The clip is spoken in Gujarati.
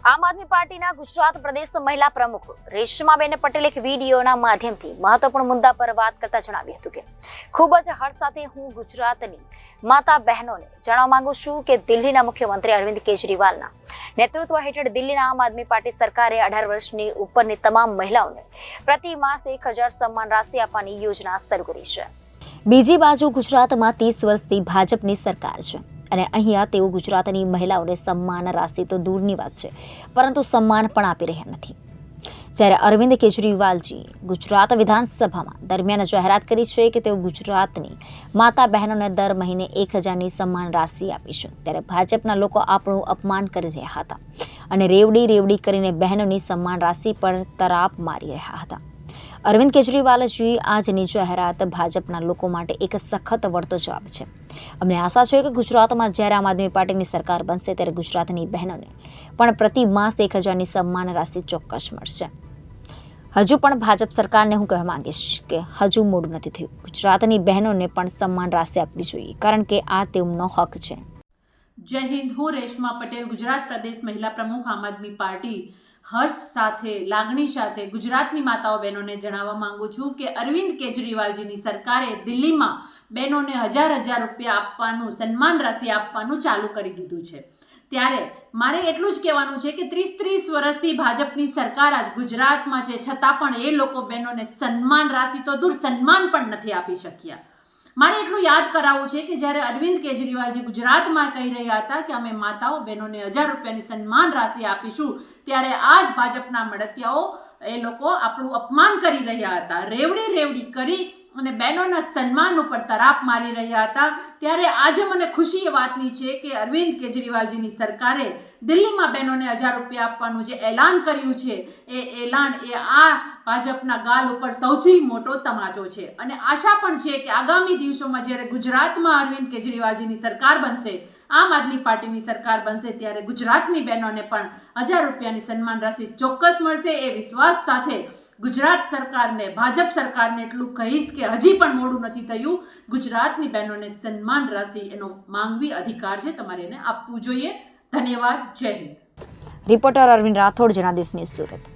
આમ આદમી પાર્ટીના ગુજરાત પ્રદેશ મહિલા પ્રમુખ રેશમાબેન પટેલે એક વિડીયોના માધ્યમથી મહત્વપૂર્ણ મુદ્દા પર વાત કરતા જણાવ્યું હતું કે ખૂબ જ હર્ષ સાથે હું ગુજરાતની માતા બહેનોને જણાવવા માંગુ છું કે દિલ્હીના મુખ્યમંત્રી અરવિંદ કેજરીવાલના નેતૃત્વ હેઠળ દિલ્હીના આમ આદમી પાર્ટી સરકારે 18 વર્ષની ઉપરની તમામ મહિલાઓને પ્રતિ માસ 1000 સન્માન રાશિ આપવાની યોજના શરૂ કરી છે। બીજી બાજુ ગુજરાતમાં 30 વર્ષથી ભાજપની સરકાર છે અને અહીંયા તેઓ ગુજરાતની મહિલાઓને સન્માન રાશિ તો દૂરની વાત છે પરંતુ સન્માન પણ આપી રહ્યા નથી। જ્યારે અરવિંદ કેજરીવાલજી ગુજરાત વિધાનસભામાં દરમિયાન જાહેરાત કરી છે કે તેઓ ગુજરાતની માતા બહેનોને દર મહિને 1000ની સન્માન રાશિ આપીશું, ત્યારે ભાજપના લોકો આપણું અપમાન કરી રહ્યા હતા અને રેવડી કરીને બહેનોની સન્માન રાશિ પર તરાપ મારી રહ્યા હતા। અરવિંદ કેજરીવાલજી આજની જાહેરાત ભાજપના લોકો માટે એક સખત વળતો જવાબ છે। અમને આશા છે કે ગુજરાતમાં જ્યારે આમ આદમી પાર્ટીની સરકાર બનશે ત્યારે ગુજરાતની બહેનોને પણ પ્રતિ માસ 1000ની સન્માન રાશિ ચોક્કસ મળશે। હજુ પણ ભાજપ સરકારને હું કહેવા માંગીશ કે હજુ મોડું નથી થયું, ગુજરાતની બહેનોને પણ સન્માન રાશિ આપવી જોઈએ કારણ કે આ તેમનો હક છે। જય હિન્દ। હું રેશમા પટેલ, ગુજરાત પ્રદેશ મહિલા પ્રમુખ આમ આદમી પાર્ટી। હર્ષ સાથે, લાગણી સાથે ગુજરાતની માતાઓ બહેનોને જણાવવા માંગુ છું કે અરવિંદ કેજરીવાલજીની સરકારે દિલ્હીમાં બહેનોને 1000 રૂપિયા આપવાનું, સન્માન રાશિ આપવાનું ચાલુ કરી દીધું છે। ત્યારે મારે એટલું જ કહેવાનું છે કે 30 વર્ષથી ભાજપની સરકાર જ ગુજરાતમાં છે, છતાં પણ એ લોકો બહેનોને સન્માન રાશિ તો દૂર સન્માન પણ નથી આપી શક્યા। મારે એટલું યાદ કરાવવું છે કે જ્યારે અરવિંદ કેજરીવાલજી ગુજરાતમાં કહી રહ્યા હતા કે અમે માતાઓ બહેનોને 1000 રૂપિયાની સન્માન રાશિ આપીશું, ત્યારે આ જ ભાજપના મળતિયાઓ એ લોકો આપણું અપમાન કરી રહ્યા હતા, રેવડી કરી અને બહેનોના સન્માન ઉપર તરાપ મારી રહ્યા હતા। ત્યારે આજે મને ખુશી એ વાતની છે કે અરવિંદ કેજરીવાલજીની સરકારે દિલ્હીમાં બહેનોને 1000 રૂપિયા આપવાનું જે એલાન કર્યું છે એ એલાન એ આ ભાજપના ગાલ ઉપર સૌથી મોટો તમાચો છે અને આશા પણ છે કે આગામી દિવસોમાં જ્યારે ગુજરાતમાં અરવિંદ કેજરીવાલજીની સરકાર બનશે, આમ આદમી પાર્ટીની સરકાર બનશે, ત્યારે ગુજરાતની બહેનોને પણ 1000 રૂપિયાની સન્માન રાશિ ચોક્કસ મળશે। એ વિશ્વાસ સાથે ગુજરાત સરકારને, ભાજપ સરકારને એટલું કહીશ કે હજી પણ મોડું નથી થયું, ગુજરાતની બહેનોને સન્માન રાશિ એનો માંગવી અધિકાર છે, તમારે એને આપવું જોઈએ। ધન્યવાદ। જય હિન્દ। Reporter Arvind Rathod, Janadesh news, Surat.